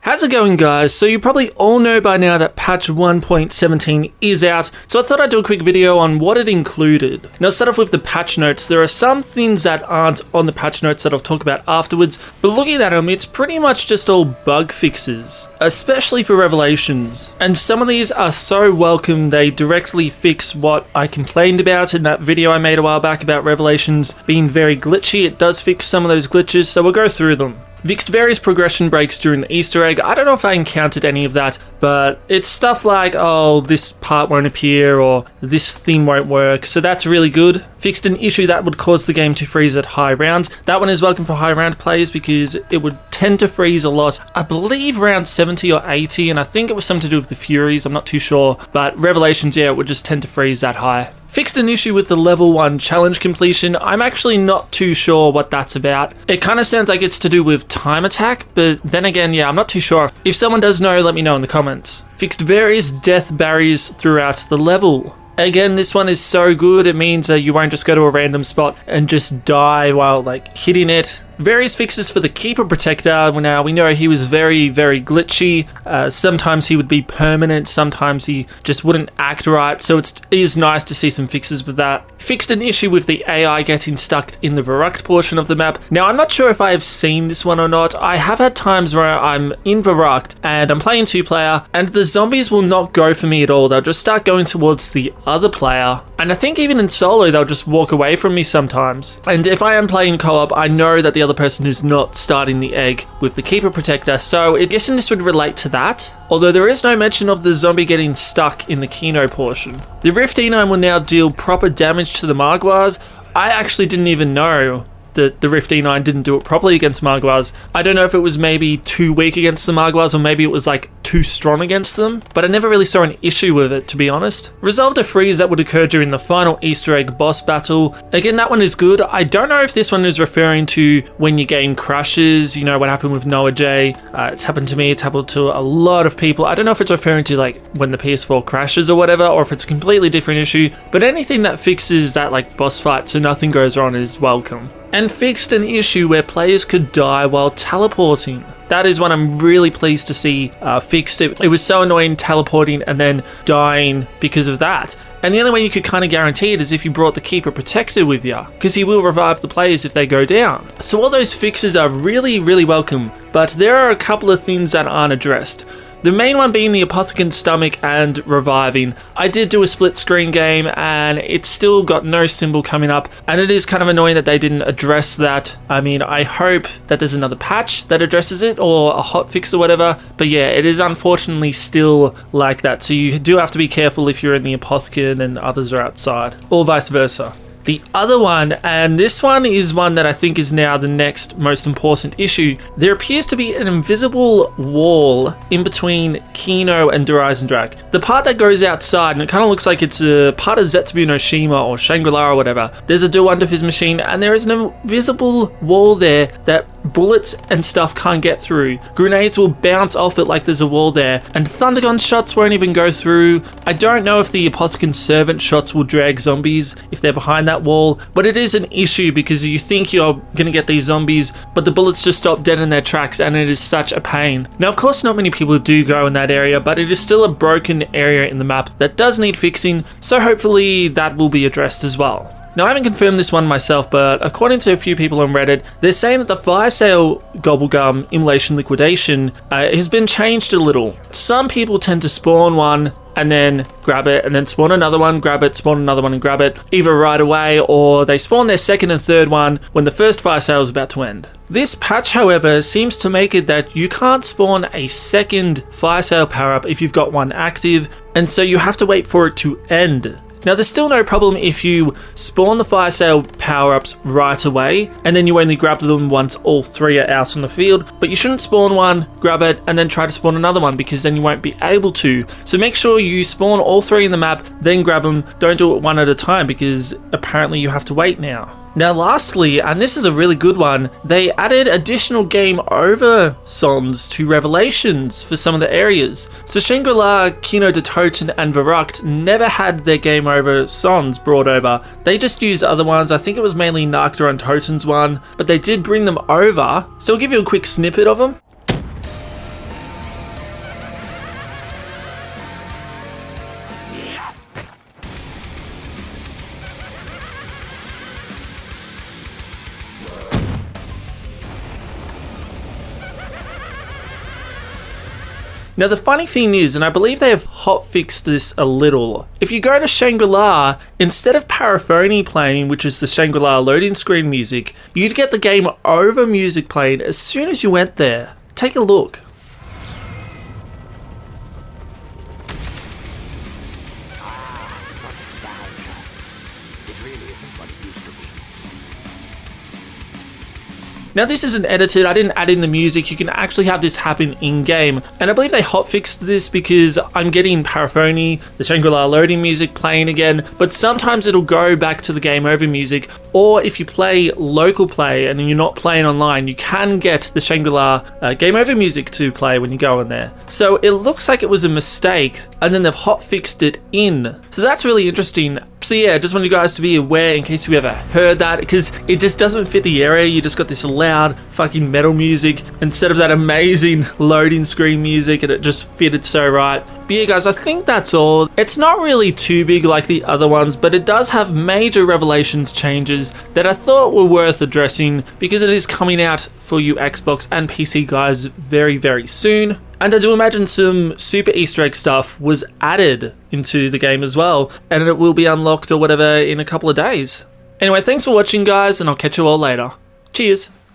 How's it going, guys? So you probably all know by now that patch 1.17 is out, so I thought I'd do a quick video on what it included. Now, let's start off with the patch notes. There are some things that aren't on the patch notes that I'll talk about afterwards, but looking at them, it's pretty much just all bug fixes, especially for Revelations. And some of these are so welcome, they directly fix what I complained about in that video I made a while back about Revelations being very glitchy. It does fix some of those glitches, so we'll go through them. Fixed various progression breaks during the Easter egg. I don't know if I encountered any of that, but it's stuff like, oh, this part won't appear or this theme won't work, so that's really good. Fixed an issue that would cause the game to freeze at high rounds. That one is welcome for high round players because it would tend to freeze a lot. I believe around 70 or 80, and I think it was something to do with the Furies, I'm not too sure, but Revelations, yeah, it would just tend to freeze that high. Fixed an issue with the level 1 challenge completion. I'm actually not too sure what that's about. It kind of sounds like it's to do with time attack, but then again, yeah, I'm not too sure. If someone does know, let me know in the comments. Fixed various death barriers throughout the level. Again, this one is so good, it means that you won't just go to a random spot and just die while hitting it. Various fixes for the Keeper Protector. Now, we know he was very, very glitchy. Sometimes he would be permanent, sometimes he just wouldn't act right, so it is nice to see some fixes with that. Fixed an issue with the AI getting stuck in the Verrucht portion of the map. Now, I'm not sure if I have seen this one or not. I have had times where I'm in Verrucht and I'm playing 2-player and the zombies will not go for me at all. They'll just start going towards the other player. And I think even in solo, they'll just walk away from me sometimes. And if I am playing co-op, I know that the other person is not starting the egg with the Keeper Protector, so I'm guessing this would relate to that. Although there is no mention of the zombie getting stuck in the Kino portion. The Rift E9 will now deal proper damage to the Margwars. I actually didn't even know that the Rift E9 didn't do it properly against Margwars. I don't know if it was maybe too weak against the Margwars or maybe it was too strong against them, but I never really saw an issue with it, to be honest. Resolved a freeze that would occur during the final Easter egg boss battle. Again, that one is good. I don't know if this one is referring to when your game crashes, you know, what happened with Noah J. It's happened to me, it's happened to a lot of people. I don't know if it's referring to when the PS4 crashes or whatever, or if it's a completely different issue, but anything that fixes that boss fight so nothing goes wrong is welcome. And fixed an issue where players could die while teleporting. That is one I'm really pleased to see fixed. It was so annoying teleporting and then dying because of that. And the only way you could kind of guarantee it is if you brought the Keeper Protector with you, because he will revive the players if they go down. So all those fixes are really, really welcome, but there are a couple of things that aren't addressed. The main one being the Apothecant Stomach and reviving. I did do a split screen game and it's still got no symbol coming up, and it is kind of annoying that they didn't address that. I mean, I hope that there's another patch that addresses it or a hotfix or whatever, but yeah, it is unfortunately still like that, so you do have to be careful if you're in the Apothecant and others are outside, or vice versa. The other one, and this one is one that I think is now the next most important issue, there appears to be an invisible wall in between Kino and Drak. The part that goes outside, and it kind of looks like it's a part of Zetsubu no Shima or Shangri-La or whatever, there's a door under his machine, and there is an invisible wall there that bullets and stuff can't get through. Grenades will bounce off it like there's a wall there, and Thundergun shots won't even go through. I don't know if the Apothecant Servant shots will drag zombies if they're behind that wall, but it is an issue because you think you're gonna get these zombies, but the bullets just stop dead in their tracks, and it is such a pain. Now, of course, not many people do go in that area, but it is still a broken area in the map that does need fixing, so hopefully that will be addressed as well. Now, I haven't confirmed this one myself, but according to a few people on Reddit, they're saying that the fire sale Gobblegum Immolation Liquidation has been changed a little. Some people tend to spawn one and then grab it, and then spawn another one, grab it, spawn another one and grab it, either right away or they spawn their second and third one when the first fire sale is about to end. This patch, however, seems to make it that you can't spawn a second fire sale power-up if you've got one active, and so you have to wait for it to end. Now, there's still no problem if you spawn the fire sale power-ups right away, and then you only grab them once all three are out on the field, but you shouldn't spawn one, grab it, and then try to spawn another one, because then you won't be able to. So make sure you spawn all three in the map, then grab them. Don't do it one at a time, because apparently you have to wait now. Now lastly, and this is a really good one, they added additional game over songs to Revelations for some of the areas. So Shangri-La, Kino de Toten and Verrucht never had their game over songs brought over. They just used other ones. I think it was mainly Nacta and Toten's one, but they did bring them over. So I'll give you a quick snippet of them. Now the funny thing is, and I believe they have hotfixed this a little, if you go to Shangri-La, instead of paraphony playing, which is the Shangri-La loading screen music, you'd get the game over music playing as soon as you went there. Take a look. Now this isn't edited, I didn't add in the music, you can actually have this happen in-game. And I believe they hotfixed this because I'm getting paraphony, the Shangri-La loading music playing again, but sometimes it'll go back to the game over music, or if you play local play and you're not playing online, you can get the Shangri-La game over music to play when you go in there. So it looks like it was a mistake, and then they've hotfixed it in. So that's really interesting. So yeah, I just want you guys to be aware in case you ever heard that, because it just doesn't fit the area. You just got this loud fucking metal music instead of that amazing loading screen music, and it just fitted so right. But yeah guys, I think that's all. It's not really too big like the other ones, but it does have major revelations changes that I thought were worth addressing because it is coming out for you Xbox and PC guys very, very soon. And I do imagine some super Easter egg stuff was added into the game as well, and it will be unlocked or whatever in a couple of days. Anyway, thanks for watching guys, and I'll catch you all later. Cheers!